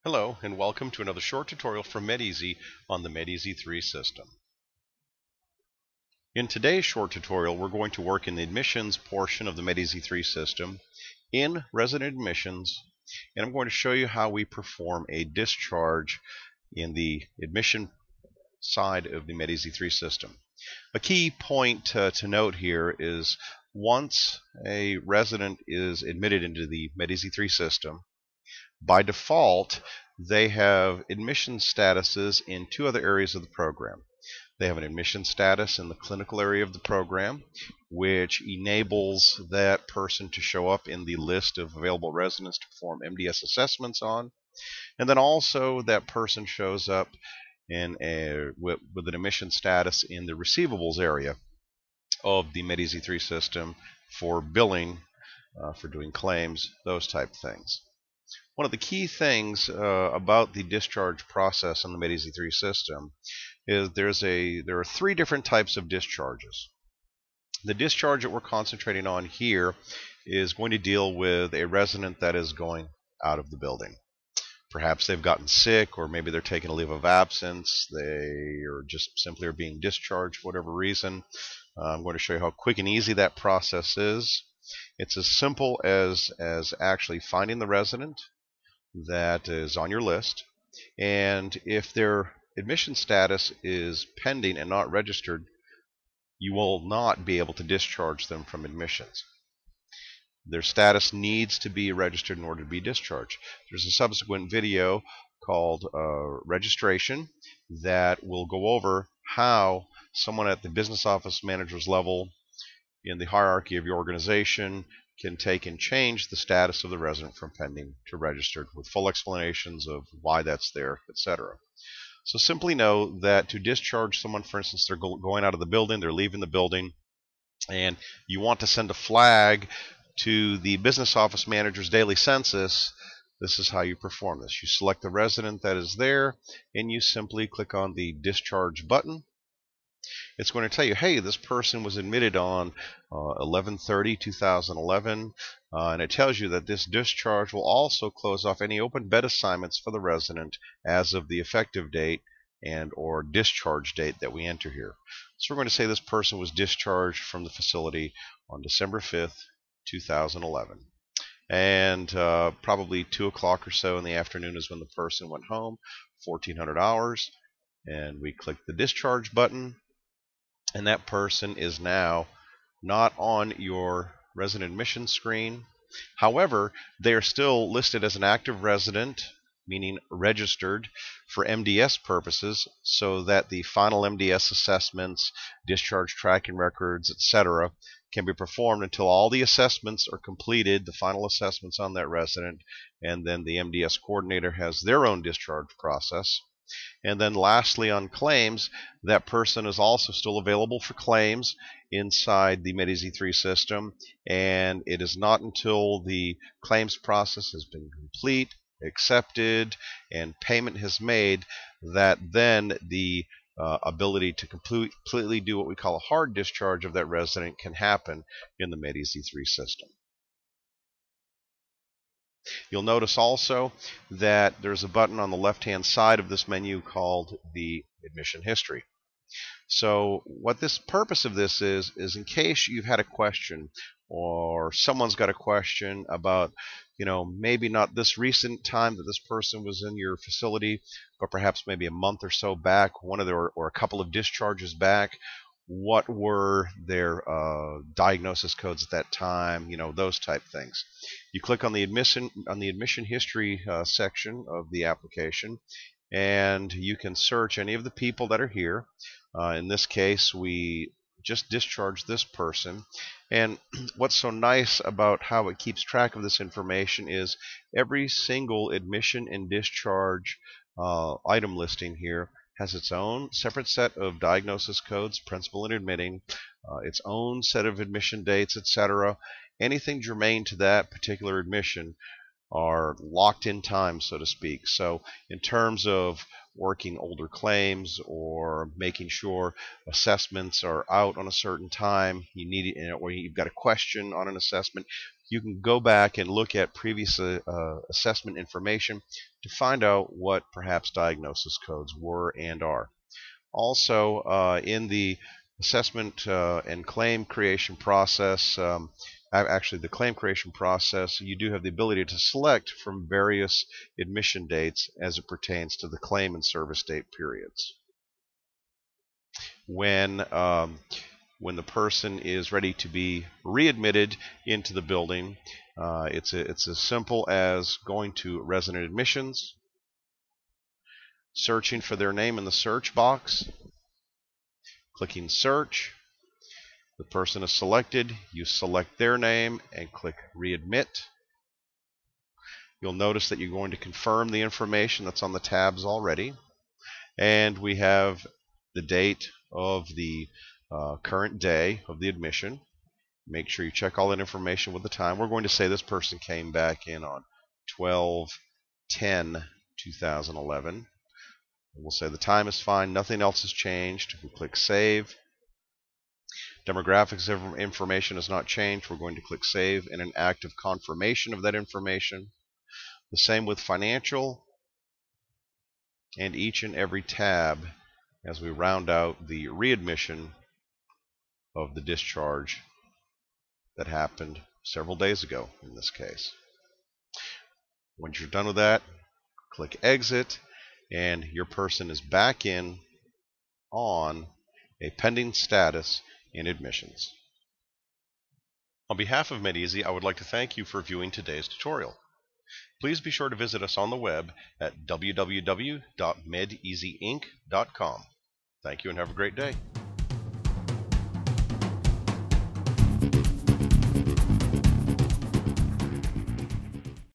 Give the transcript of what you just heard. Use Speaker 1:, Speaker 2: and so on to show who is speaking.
Speaker 1: Hello and welcome to another short tutorial from MedEasy on the MedEasy 3 system. In today's short tutorial, we're going to work in the admissions portion of the MedEasy 3 system in resident admissions, and I'm going to show you how we perform a discharge in the admission side of the MedEasy 3 system. A key point to note here is once a resident is admitted into the MedEasy 3 system, by default, they have admission statuses in two other areas of the program. They have an admission status in the clinical area of the program, which enables that person to show up in the list of available residents to perform MDS assessments on. And then also that person shows up with an admission status in the receivables area of the MedEasy 3 system for billing, for doing claims, those type of things. One of the key things about the discharge process in the MedEasy 3 system is there are three different types of discharges. The discharge that we're concentrating on here is going to deal with a resident that is going out of the building. Perhaps they've gotten sick, or maybe they're taking a leave of absence. They are just simply are being discharged for whatever reason. I'm going to show you how quick and easy that process is. It's as simple as actually finding the resident that is on your list, and if their admission status is pending and not registered, you will not be able to discharge them from admissions. Their status needs to be registered in order to be discharged. There's a subsequent video called registration that will go over how someone at the business office manager's level in the hierarchy of your organization can take and change the status of the resident from pending to registered with full explanations of why that's there, etc. So simply know that to discharge someone, for instance, they're going out of the building, they're leaving the building, and you want to send a flag to the business office manager's daily census, this is how you perform this. You select the resident that is there, and you simply click on the discharge button. It's going to tell you, hey, this person was admitted on 11/30/2011, and it tells you that this discharge will also close off any open bed assignments for the resident as of the effective date and or discharge date that we enter here. So we're going to say this person was discharged from the facility on December 5th, 2011. And probably 2 o'clock or so in the afternoon is when the person went home, 1400 hours, and we click the discharge button. And that person is now not on your resident admission screen. However, they are still listed as an active resident, meaning registered for MDS purposes, so that the final MDS assessments, discharge tracking records, etc., can be performed until all the assessments are completed, the final assessments on that resident, and then the MDS coordinator has their own discharge process. And then lastly, on claims, that person is also still available for claims inside the MedEasy 3 system, and it is not until the claims process has been complete, accepted, and payment has made that then the ability to completely do what we call a hard discharge of that resident can happen in the MedEasy 3 system. You'll notice also that there's a button on the left-hand side of this menu called the admission history. So what this purpose of this is in case you've had a question or someone's got a question about, maybe not this recent time that this person was in your facility, but perhaps maybe a month or so back, or a couple of discharges back, what were their diagnosis codes at that time, those type things. You click on the admission history section of the application, and you can search any of the people that are here. In this case, we just discharged this person, and what's so nice about how it keeps track of this information is every single admission and discharge item listing here has its own separate set of diagnosis codes, principal and admitting, its own set of admission dates, etc. Anything germane to that particular admission are locked in time, so to speak. So in terms of working older claims or making sure assessments are out on a certain time, or you've got a question on an assessment, you can go back and look at previous assessment information to find out what perhaps diagnosis codes were and are. Also, in the assessment and claim creation process, actually the claim creation process, you do have the ability to select from various admission dates as it pertains to the claim and service date periods. When the person is ready to be readmitted into the building, it's as simple as going to resident admissions, searching for their name in the search box, clicking search. The person is selected. You select their name and click readmit. You'll notice that you're going to confirm the information that's on the tabs already. And we have the date of the current day of the admission. Make sure you check all that information with the time. We're going to say this person came back in on 12/10/2011. We'll say the time is fine, nothing else has changed. We click save. Demographics information has not changed. We're going to click save and an active confirmation of that information. The same with financial and each and every tab as we round out the readmission of the discharge that happened several days ago in this case. Once you're done with that, click exit and your person is back in on a pending status in admissions. On behalf of MedEasy, I would like to thank you for viewing today's tutorial. Please be sure to visit us on the web at www.medeasyinc.com. Thank you and have a great day.